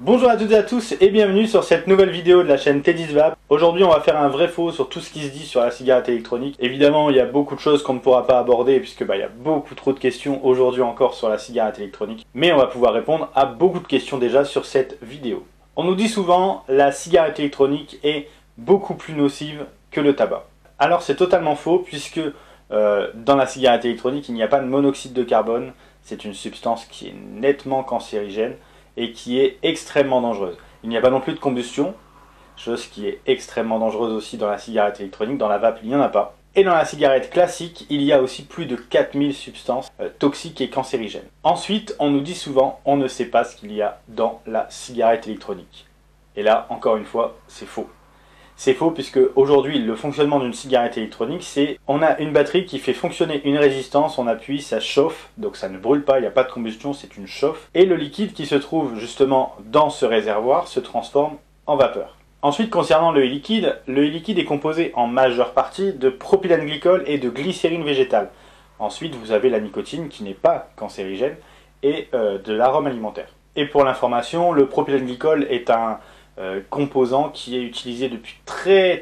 Bonjour à toutes et à tous et bienvenue sur cette nouvelle vidéo de la chaîne T10Vape. Aujourd'hui on va faire un vrai faux sur tout ce qui se dit sur la cigarette électronique. Évidemment il y a beaucoup de choses qu'on ne pourra pas aborder puisque il y a beaucoup trop de questions aujourd'hui encore sur la cigarette électronique. Mais on va pouvoir répondre à beaucoup de questions déjà sur cette vidéo. On nous dit souvent la cigarette électronique est beaucoup plus nocive que le tabac. Alors c'est totalement faux puisque dans la cigarette électronique il n'y a pas de monoxyde de carbone. C'est une substance qui est nettement cancérigène et qui est extrêmement dangereuse. Il n'y a pas non plus de combustion, chose qui est extrêmement dangereuse aussi dans la cigarette électronique. Dans la vape, il n'y en a pas. Et dans la cigarette classique, il y a aussi plus de 4000 substances toxiques et cancérigènes. Ensuite, on nous dit souvent, on ne sait pas ce qu'il y a dans la cigarette électronique. Et là, encore une fois, c'est faux. C'est faux puisque aujourd'hui, le fonctionnement d'une cigarette électronique, c'est on a une batterie qui fait fonctionner une résistance, on appuie, ça chauffe, donc ça ne brûle pas, il n'y a pas de combustion, c'est une chauffe. Et le liquide qui se trouve justement dans ce réservoir se transforme en vapeur. Ensuite, concernant le e-liquide est composé en majeure partie de propylène-glycol et de glycérine végétale. Ensuite, vous avez la nicotine qui n'est pas cancérigène et de l'arôme alimentaire. Et pour l'information, le propylène-glycol est un composant qui est utilisé depuis très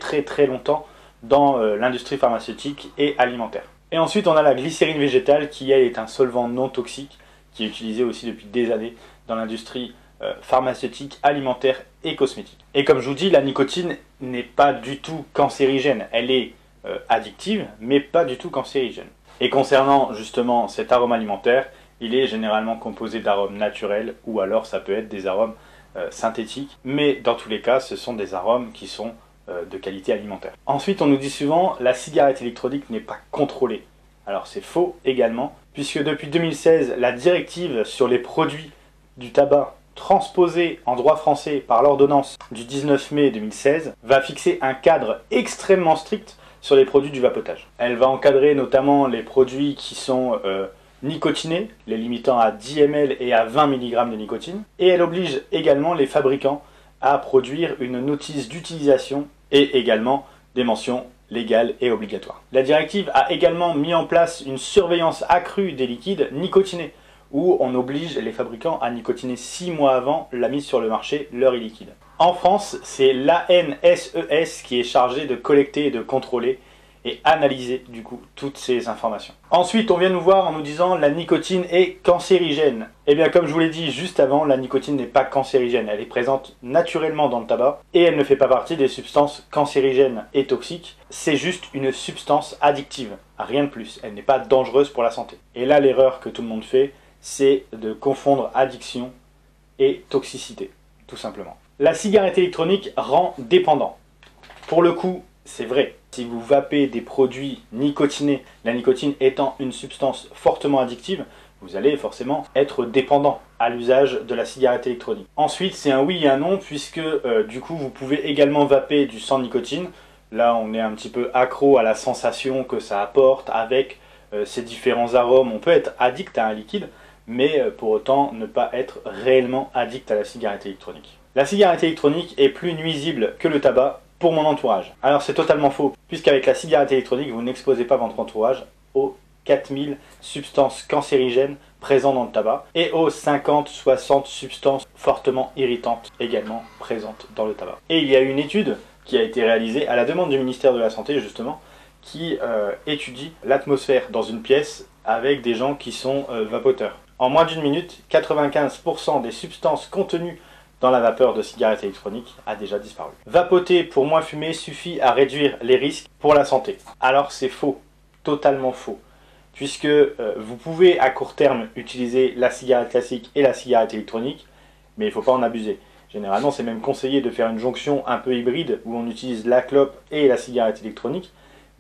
longtemps dans l'industrie pharmaceutique et alimentaire. Et ensuite on a la glycérine végétale qui elle est un solvant non toxique qui est utilisé aussi depuis des années dans l'industrie pharmaceutique, alimentaire et cosmétique. Et comme je vous dis, la nicotine n'est pas du tout cancérigène, elle est addictive mais pas du tout cancérigène. Et concernant justement cet arôme alimentaire, il est généralement composé d'arômes naturels ou alors ça peut être des arômes synthétiques, mais dans tous les cas ce sont des arômes qui sont de qualité alimentaire. Ensuite on nous dit souvent la cigarette électronique n'est pas contrôlée. Alors c'est faux également, puisque depuis 2016 la directive sur les produits du tabac transposée en droit français par l'ordonnance du 19 mai 2016 va fixer un cadre extrêmement strict sur les produits du vapotage. Elle va encadrer notamment les produits qui sont nicotinés, les limitant à 10 ml et à 20 mg de nicotine, et elle oblige également les fabricants à produire une notice d'utilisation et également des mentions légales et obligatoires. La directive a également mis en place une surveillance accrue des liquides nicotinés, où on oblige les fabricants à nicotiner 6 mois avant la mise sur le marché leur e-liquide. En France, c'est l'ANSES qui est chargé de collecter et de contrôler et analyser du coup toutes ces informations. Ensuite on vient nous voir en nous disant la nicotine est cancérigène. Et bien comme je vous l'ai dit juste avant, la nicotine n'est pas cancérigène, elle est présente naturellement dans le tabac et elle ne fait pas partie des substances cancérigènes et toxiques, c'est juste une substance addictive, rien de plus, elle n'est pas dangereuse pour la santé. Et là l'erreur que tout le monde fait, c'est de confondre addiction et toxicité, tout simplement. La cigarette électronique rend dépendant. Pour le coup, c'est vrai. Si vous vapez des produits nicotinés, la nicotine étant une substance fortement addictive, vous allez forcément être dépendant à l'usage de la cigarette électronique. Ensuite, c'est un oui et un non, puisque du coup, vous pouvez également vaper du sans nicotine. Là, on est un petit peu accro à la sensation que ça apporte avec ces différents arômes. On peut être addict à un liquide, mais pour autant ne pas être réellement addict à la cigarette électronique. La cigarette électronique est plus nuisible que le tabac pour mon entourage. Alors c'est totalement faux, puisqu'avec la cigarette électronique, vous n'exposez pas votre entourage aux 4000 substances cancérigènes présentes dans le tabac et aux 50-60 substances fortement irritantes également présentes dans le tabac. Et il y a une étude qui a été réalisée à la demande du ministère de la Santé justement, qui étudie l'atmosphère dans une pièce avec des gens qui sont vapoteurs. En moins d'une minute, 95% des substances contenues dans la vapeur de cigarette électronique a déjà disparu. Vapoter pour moins fumer suffit à réduire les risques pour la santé. Alors c'est faux, totalement faux, puisque vous pouvez à court terme utiliser la cigarette classique et la cigarette électronique, mais il ne faut pas en abuser. Généralement c'est même conseillé de faire une jonction un peu hybride où on utilise la clope et la cigarette électronique,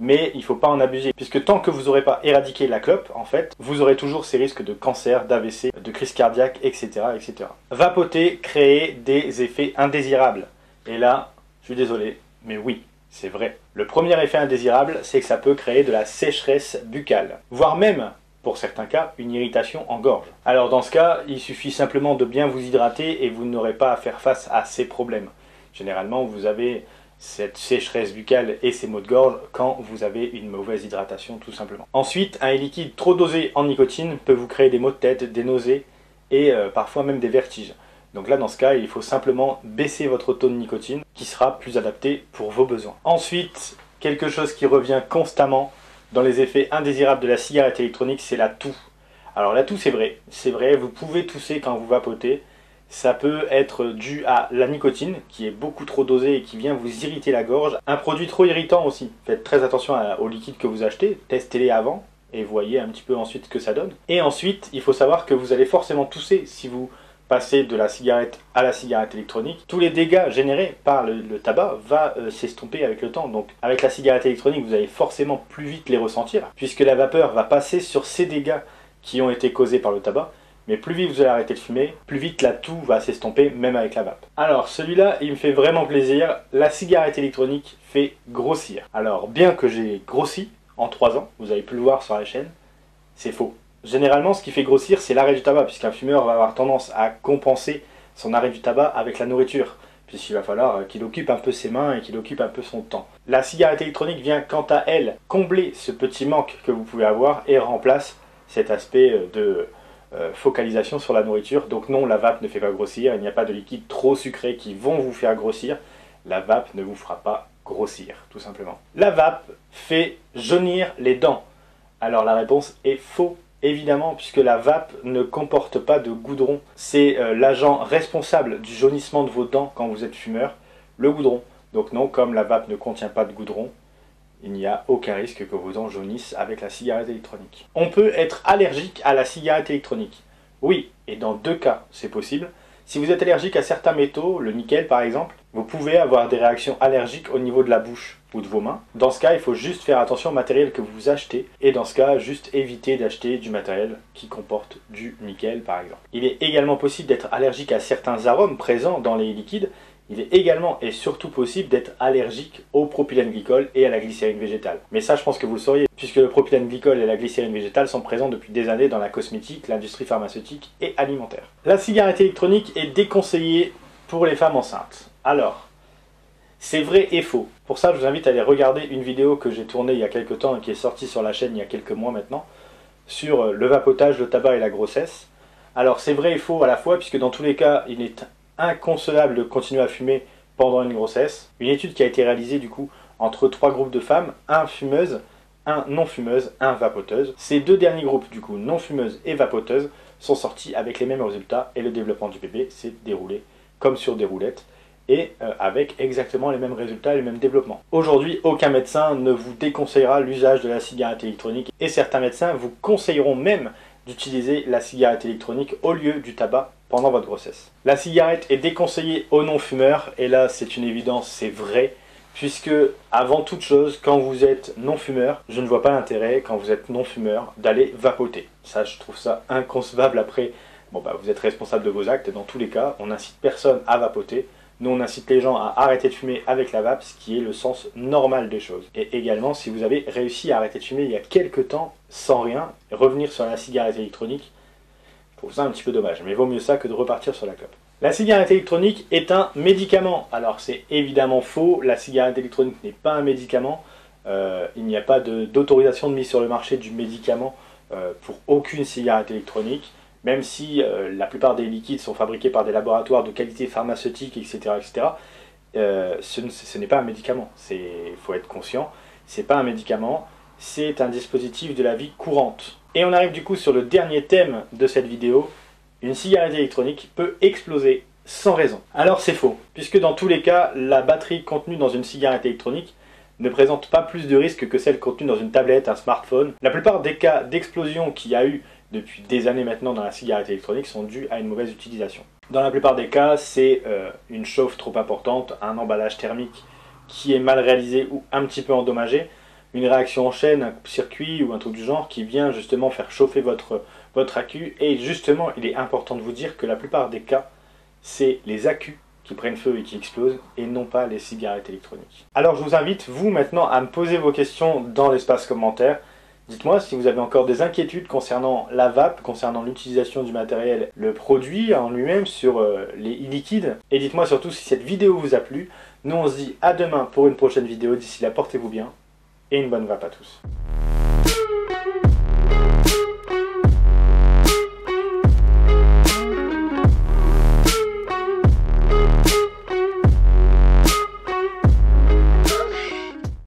mais il ne faut pas en abuser, puisque tant que vous n'aurez pas éradiqué la clope, en fait, vous aurez toujours ces risques de cancer, d'AVC, de crise cardiaque, etc., etc. Vapoter crée des effets indésirables. Et là, je suis désolé, mais oui, c'est vrai. Le premier effet indésirable, c'est que ça peut créer de la sécheresse buccale, voire même, pour certains cas, une irritation en gorge. Alors dans ce cas, il suffit simplement de bien vous hydrater et vous n'aurez pas à faire face à ces problèmes. Généralement, vous avez cette sécheresse buccale et ces maux de gorge quand vous avez une mauvaise hydratation tout simplement. Ensuite, un liquide trop dosé en nicotine peut vous créer des maux de tête, des nausées et parfois même des vertiges. Donc là, dans ce cas, il faut simplement baisser votre taux de nicotine qui sera plus adapté pour vos besoins. Ensuite, quelque chose qui revient constamment dans les effets indésirables de la cigarette électronique, c'est la toux. Alors la toux, c'est vrai, vous pouvez tousser quand vous vapotez. Ça peut être dû à la nicotine qui est beaucoup trop dosée et qui vient vous irriter la gorge. Un produit trop irritant aussi. Faites très attention aux liquides que vous achetez, testez-les avant et voyez un petit peu ensuite ce que ça donne. Et ensuite, il faut savoir que vous allez forcément tousser si vous passez de la cigarette à la cigarette électronique. Tous les dégâts générés par le tabac vont s'estomper avec le temps. Donc avec la cigarette électronique, vous allez forcément plus vite les ressentir puisque la vapeur va passer sur ces dégâts qui ont été causés par le tabac. Mais plus vite vous allez arrêter de fumer, plus vite la toux va s'estomper, même avec la vape. Alors celui-là, il me fait vraiment plaisir. La cigarette électronique fait grossir. Alors bien que j'ai grossi en 3 ans, vous avez pu le voir sur la chaîne, c'est faux. Généralement, ce qui fait grossir, c'est l'arrêt du tabac, puisqu'un fumeur va avoir tendance à compenser son arrêt du tabac avec la nourriture, puisqu'il va falloir qu'il occupe un peu ses mains et qu'il occupe un peu son temps. La cigarette électronique vient quant à elle combler ce petit manque que vous pouvez avoir et remplace cet aspect de focalisation sur la nourriture. Donc non, la vape ne fait pas grossir, il n'y a pas de liquides trop sucrés qui vont vous faire grossir. La vape ne vous fera pas grossir, tout simplement. La vape fait jaunir les dents. Alors la réponse est faux, évidemment, puisque la vape ne comporte pas de goudron. C'est l'agent responsable du jaunissement de vos dents quand vous êtes fumeur, le goudron. Donc non, comme la vape ne contient pas de goudron, il n'y a aucun risque que vos dents jaunissent avec la cigarette électronique. On peut être allergique à la cigarette électronique. Oui, et dans 2 cas, c'est possible. Si vous êtes allergique à certains métaux, le nickel par exemple, vous pouvez avoir des réactions allergiques au niveau de la bouche ou de vos mains. Dans ce cas, il faut juste faire attention au matériel que vous achetez. Et dans ce cas, juste éviter d'acheter du matériel qui comporte du nickel par exemple. Il est également possible d'être allergique à certains arômes présents dans les liquides. Il est également et surtout possible d'être allergique au propylène glycol et à la glycérine végétale. Mais ça, je pense que vous le sauriez, puisque le propylène glycol et la glycérine végétale sont présents depuis des années dans la cosmétique, l'industrie pharmaceutique et alimentaire. La cigarette électronique est déconseillée pour les femmes enceintes. Alors, c'est vrai et faux. Pour ça, je vous invite à aller regarder une vidéo que j'ai tournée il y a quelques temps et qui est sortie sur la chaîne il y a quelques mois maintenant, sur le vapotage, le tabac et la grossesse. Alors, c'est vrai et faux à la fois, puisque dans tous les cas, il est inconcevable de continuer à fumer pendant une grossesse. Une étude qui a été réalisée du coup entre 3 groupes de femmes, 1 fumeuse, 1 non fumeuse, 1 vapoteuse. Ces 2 derniers groupes du coup, non fumeuse et vapoteuse, sont sortis avec les mêmes résultats et le développement du bébé s'est déroulé comme sur des roulettes et avec exactement les mêmes résultats et le même développement. Aujourd'hui, aucun médecin ne vous déconseillera l'usage de la cigarette électronique et certains médecins vous conseilleront même d'utiliser la cigarette électronique au lieu du tabac pendant votre grossesse. La cigarette est déconseillée aux non-fumeurs, et là c'est une évidence, c'est vrai, puisque avant toute chose, quand vous êtes non-fumeur, je ne vois pas l'intérêt, quand vous êtes non-fumeur, d'aller vapoter. Ça, je trouve ça inconcevable. Après, bon bah vous êtes responsable de vos actes, et dans tous les cas, on n'incite personne à vapoter. Nous, on incite les gens à arrêter de fumer avec la vape, ce qui est le sens normal des choses. Et également, si vous avez réussi à arrêter de fumer il y a quelques temps, sans rien, revenir sur la cigarette électronique, je trouve ça un petit peu dommage. Mais vaut mieux ça que de repartir sur la clope. La cigarette électronique est un médicament. Alors, c'est évidemment faux. La cigarette électronique n'est pas un médicament. Il n'y a pas d'autorisation de mise sur le marché du médicament pour aucune cigarette électronique. Même si la plupart des liquides sont fabriqués par des laboratoires de qualité pharmaceutique, etc., ce n'est pas un médicament. Il faut être conscient, c'est pas un médicament, c'est un dispositif de la vie courante. Et on arrive du coup sur le dernier thème de cette vidéo. Une cigarette électronique peut exploser sans raison. Alors c'est faux, puisque dans tous les cas, la batterie contenue dans une cigarette électronique ne présente pas plus de risques que celle contenue dans une tablette, un smartphone. La plupart des cas d'explosion qu'il y a eu depuis des années maintenant dans la cigarette électronique sont dus à une mauvaise utilisation. Dans la plupart des cas, c'est une chauffe trop importante, un emballage thermique qui est mal réalisé ou un petit peu endommagé, une réaction en chaîne, un circuit ou un truc du genre qui vient justement faire chauffer votre accu. Et justement, il est important de vous dire que la plupart des cas, c'est les accus qui prennent feu et qui explosent et non pas les cigarettes électroniques. Alors je vous invite, vous maintenant, à me poser vos questions dans l'espace commentaire. Dites-moi si vous avez encore des inquiétudes concernant la vape, concernant l'utilisation du matériel, le produit en lui-même, sur les e-liquides. Et dites-moi surtout si cette vidéo vous a plu. Nous on se dit à demain pour une prochaine vidéo. D'ici là, portez-vous bien et une bonne vape à tous.